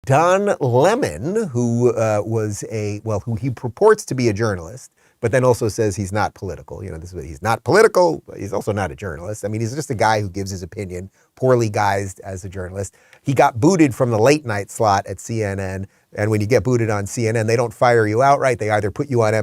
Don Lemon, who who he purports to be a journalist, but then also says he's not political. You know, he's not political, but he's also not a journalist. I mean, he's just a guy who gives his opinion, poorly guised as a journalist. He got booted from the late night slot at CNN. And when you get booted on CNN, they don't fire you outright. They either put you on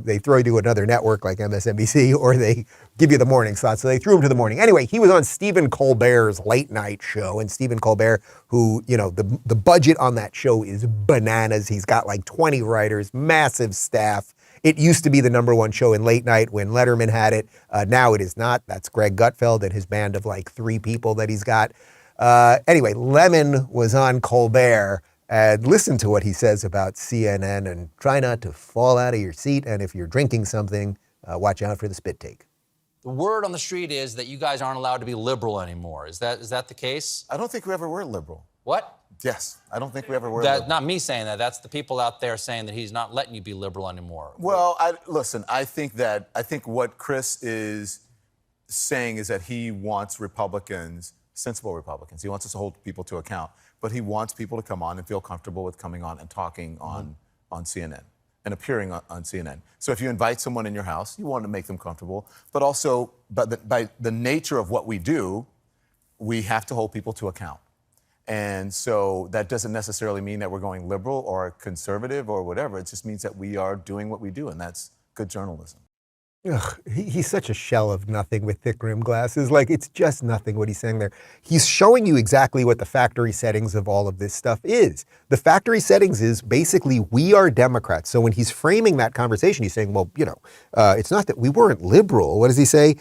they throw you to another network like MSNBC, or they give you the morning slot. So they threw him to the morning. Anyway, he was on Stephen Colbert's late night show. And Stephen Colbert, who, you know, the budget on that show is bananas. He's got like 20 writers, massive staff. It used to be the #1 show in late night when Letterman had it. Now it is not. That's Greg Gutfeld and his band of like 3 people that he's got. Anyway, Lemon was on Colbert. And listen to what he says about CNN, and try not to fall out of your seat. And if you're drinking something, watch out for the spit take. The word on the street is that you guys aren't allowed to be liberal anymore. Is that the case? I don't think we ever were liberal. What? Yes, I don't think we ever were liberal. Not me saying that. That's the people out there saying that he's not letting you be liberal anymore. Well, listen, I think what Chris is saying is that he wants Republicans, sensible Republicans. He wants us to hold people to account. But he wants people to come on and feel comfortable with coming on and talking on CNN and appearing on CNN. So if you invite someone in your house, you want to make them comfortable. But also, by the nature of what we do, we have to hold people to account. And so that doesn't necessarily mean that we're going liberal or conservative or whatever. It just means that we are doing what we do, and that's good journalism. Ugh, he's such a shell of nothing with thick rim glasses. Like, it's just nothing what he's saying there. He's showing you exactly what the factory settings of all of this stuff is. The factory settings is basically we are Democrats. So when he's framing that conversation, he's saying, well, you know, it's not that we weren't liberal. What does he say?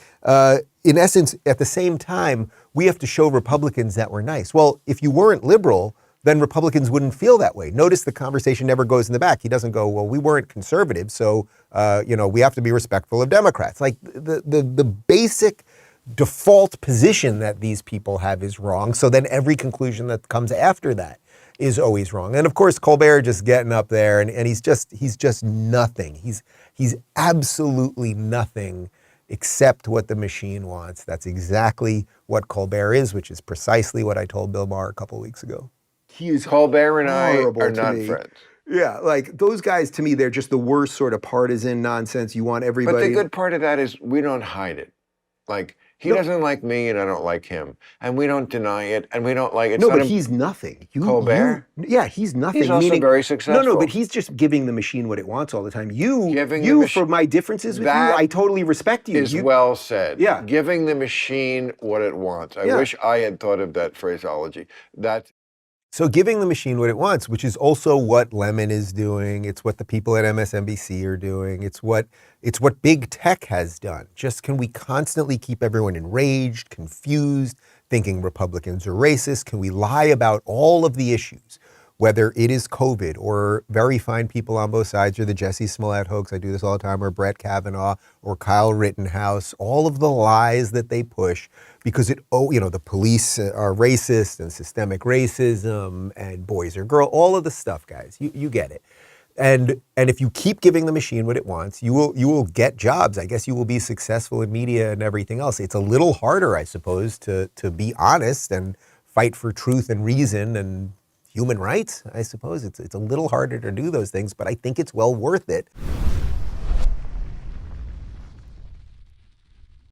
In essence, at the same time, we have to show Republicans that we're nice. Well, if you weren't liberal, then Republicans wouldn't feel that way. Notice the conversation never goes in the back. He doesn't go, well, we weren't conservative, so you know, we have to be respectful of Democrats. Like the basic default position that these people have is wrong. So then every conclusion that comes after that is always wrong. And of course, Colbert just getting up there and he's just nothing. He's absolutely nothing except what the machine wants. That's exactly what Colbert is, which is precisely what I told Bill Maher a couple weeks ago. Colbert and I are not friends. Yeah, like those guys, to me, they're just the worst sort of partisan nonsense. You want everybody. But the good part of that is we don't hide it. Like, he doesn't like me and I don't like him. And we don't deny it and we don't like it. No, but he's nothing. Colbert? Yeah, he's nothing. He's also very successful. No, but he's just giving the machine what it wants all the time. For my differences with you, I totally respect you. Is well said. Yeah. Giving the machine what it wants. I wish I had thought of that phraseology. So giving the machine what it wants, which is also what Lemon is doing. It's what the people at MSNBC are doing. It's what big tech has done. Just can we constantly keep everyone enraged, confused, thinking Republicans are racist? Can we lie about all of the issues, whether it is COVID or very fine people on both sides, or the Jesse Smollett hoax, I do this all the time, or Brett Kavanaugh, or Kyle Rittenhouse, all of the lies that they push, because the police are racist and systemic racism and boys are girls, all of the stuff, guys, you get it. And if you keep giving the machine what it wants, you will get jobs. I guess you will be successful in media and everything else. It's a little harder, I suppose, to be honest and fight for truth and reason and human rights, I suppose. It's a little harder to do those things, but I think it's well worth it.